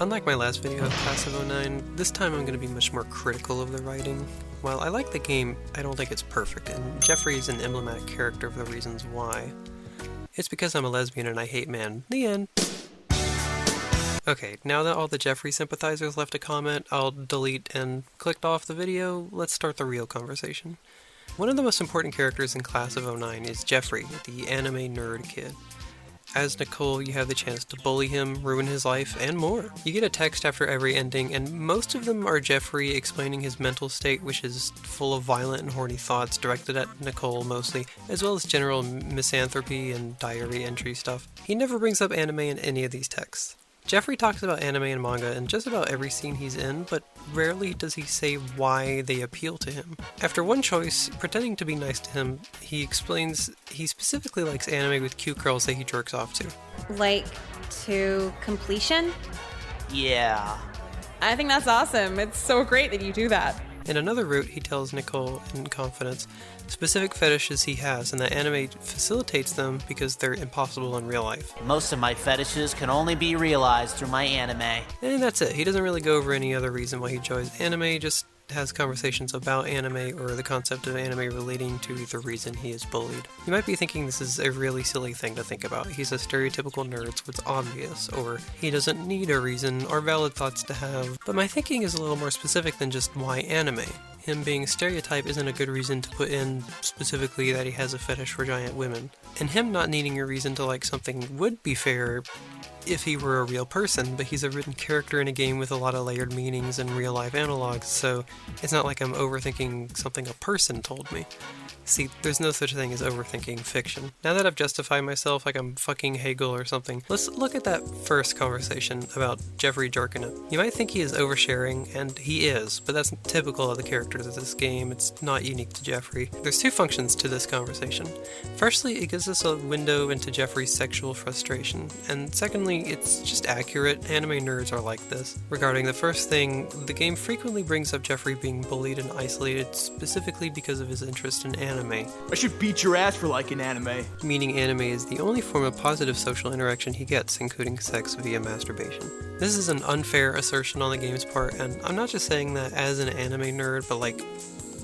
Unlike my last video of Class of 09, this time I'm going to be much more critical of the writing. While I like the game, I don't think it's perfect, and Jeffrey is an emblematic character of the reasons why. It's because I'm a lesbian and I hate men. The end. Okay, now that all the Jeffrey sympathizers left a comment, I'll delete and clicked off the video. Let's start the real conversation. One of the most important characters in Class of 09 is Jeffrey, the anime nerd kid. As Nicole, you have the chance to bully him, ruin his life, and more. You get a text after every ending, and most of them are Jeffrey explaining his mental state, which is full of violent and horny thoughts directed at Nicole mostly, as well as general misanthropy and diary entry stuff. He never brings up anime in any of these texts. Jeffrey talks about anime and manga in just about every scene he's in, but rarely does he say why they appeal to him. After one choice, pretending to be nice to him, he explains he specifically likes anime with cute girls that he jerks off to. Like, to completion? Yeah. I think that's awesome. It's so great that you do that. In another route, he tells Nicole, in confidence, specific fetishes he has, and that anime facilitates them because they're impossible in real life. Most of my fetishes can only be realized through my anime. And that's it. He doesn't really go over any other reason why he enjoys anime, just has conversations about anime or the concept of anime relating to the reason he is bullied. You might be thinking this is a really silly thing to think about. He's a stereotypical nerd, so it's obvious, or he doesn't need a reason or valid thoughts to have, but my thinking is a little more specific than just why anime. Him being a stereotype isn't a good reason to put in specifically that he has a fetish for giant women. And him not needing a reason to like something would be fair if he were a real person, but he's a written character in a game with a lot of layered meanings and real-life analogs, so it's not like I'm overthinking something a person told me. See, there's no such thing as overthinking fiction. Now that I've justified myself like I'm fucking Hegel or something, let's look at that first conversation about Jeffrey jerking it. You might think he is oversharing, and he is, but that's typical of the characters of this game. It's not unique to Jeffrey. There's two functions to this conversation. Firstly, it gives us a window into Jeffrey's sexual frustration, and secondly, it's just accurate. Anime nerds are like this. Regarding the first thing, the game frequently brings up Jeffrey being bullied and isolated specifically because of his interest in anime. I should beat your ass for liking anime. Meaning anime is the only form of positive social interaction he gets, including sex via masturbation. This is an unfair assertion on the game's part, and I'm not just saying that as an anime nerd, but like,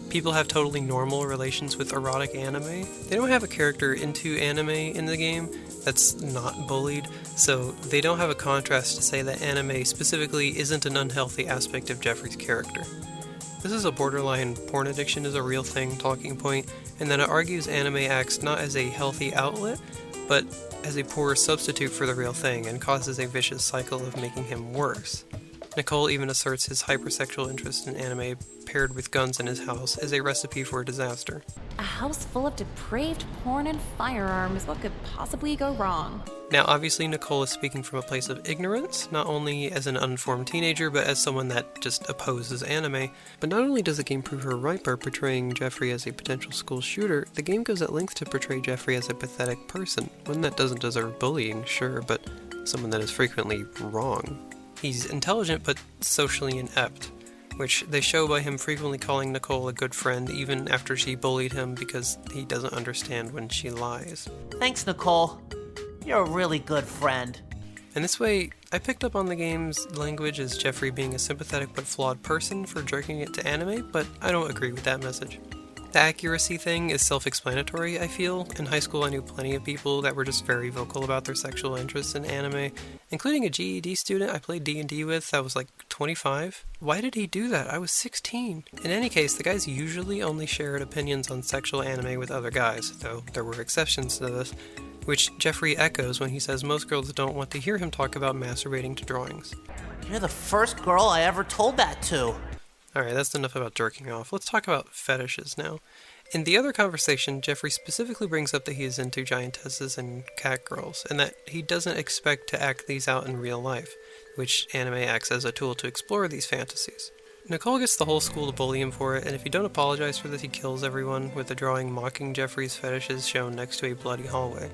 people have totally normal relations with erotic anime. They don't have a character into anime in the game that's not bullied, so they don't have a contrast to say that anime specifically isn't an unhealthy aspect of Jeffrey's character. This is a borderline porn addiction is a real thing talking point, and that it argues anime acts not as a healthy outlet, but as a poor substitute for the real thing, and causes a vicious cycle of making him worse. Nicole even asserts his hypersexual interest in anime paired with guns in his house is a recipe for disaster. A house full of depraved porn and firearms. What could possibly go wrong? Now, obviously, Nicole is speaking from a place of ignorance, not only as an unformed teenager, but as someone that just opposes anime. But not only does the game prove her right by portraying Jeffrey as a potential school shooter, the game goes at length to portray Jeffrey as a pathetic person. One that doesn't deserve bullying, sure, but someone that is frequently wrong. He's intelligent but socially inept, which they show by him frequently calling Nicole a good friend even after she bullied him because he doesn't understand when she lies. Thanks, Nicole. You're a really good friend. And this way, I picked up on the game's language as Jeffrey being a sympathetic but flawed person for jerking it to anime, but I don't agree with that message. The accuracy thing is self-explanatory, I feel. In high school I knew plenty of people that were just very vocal about their sexual interests in anime, including a GED student I played D&D with that was like 25. Why did he do that? I was 16. In any case, the guys usually only shared opinions on sexual anime with other guys, though there were exceptions to this, which Jeffrey echoes when he says most girls don't want to hear him talk about masturbating to drawings. You're the first girl I ever told that to. Alright, that's enough about jerking off. Let's talk about fetishes now. In the other conversation, Jeffrey specifically brings up that he is into giantesses and cat girls, and that he doesn't expect to act these out in real life, which anime acts as a tool to explore these fantasies. Nicole gets the whole school to bully him for it, and if you don't apologize for this, he kills everyone, with a drawing mocking Jeffrey's fetishes shown next to a bloody hallway.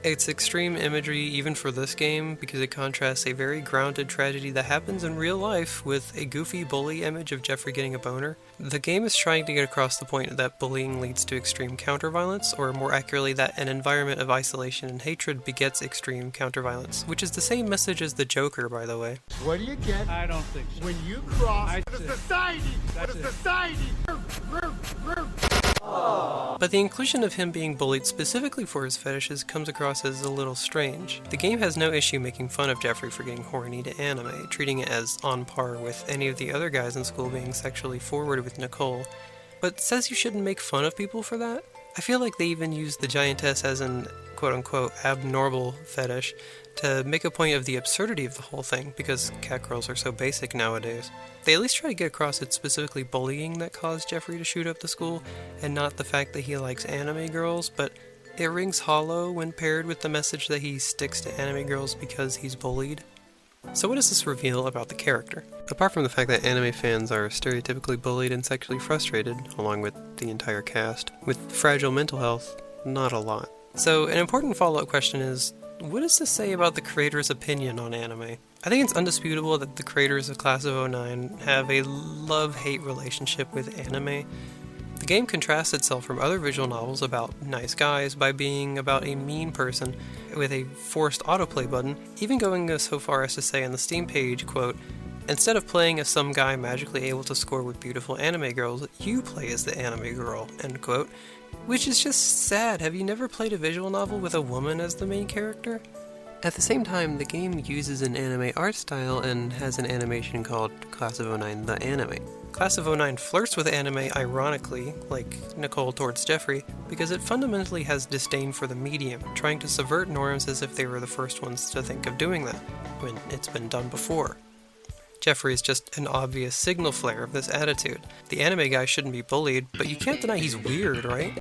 It's extreme imagery even for this game because it contrasts a very grounded tragedy that happens in real life with a goofy bully image of Jeffrey getting a boner. The game is trying to get across the point that bullying leads to extreme counterviolence, or more accurately that an environment of isolation and hatred begets extreme counterviolence, which is the same message as the Joker, by the way. What do you get? I don't think so. When you cross That's the it. society, That's the it. society. But the inclusion of him being bullied specifically for his fetishes comes across as a little strange. The game has no issue making fun of Jeffrey for getting horny to anime, treating it as on par with any of the other guys in school being sexually forward with Nicole, but says you shouldn't make fun of people for that? I feel like they even use the giantess as an quote-unquote abnormal fetish to make a point of the absurdity of the whole thing, because cat girls are so basic nowadays. They at least try to get across it's specifically bullying that caused Jeffrey to shoot up the school, and not the fact that he likes anime girls, but it rings hollow when paired with the message that he sticks to anime girls because he's bullied. So what does this reveal about the character? Apart from the fact that anime fans are stereotypically bullied and sexually frustrated, along with the entire cast, with fragile mental health, not a lot. So an important follow-up question is, what does this say about the creator's opinion on anime? I think it's undisputable that the creators of Class of 09 have a love-hate relationship with anime. The game contrasts itself from other visual novels about nice guys by being about a mean person with a forced autoplay button, even going so far as to say on the Steam page, quote, "Instead of playing as some guy magically able to score with beautiful anime girls, you play as the anime girl," end quote. Which is just sad. Have you never played a visual novel with a woman as the main character? At the same time, the game uses an anime art style and has an animation called Class of 09 the Anime. Class of 09 flirts with anime ironically, like Nicole towards Jeffrey, because it fundamentally has disdain for the medium, trying to subvert norms as if they were the first ones to think of doing that, when it's been done before. Jeffrey is just an obvious signal flare of this attitude. The anime guy shouldn't be bullied, but you can't deny he's weird, right?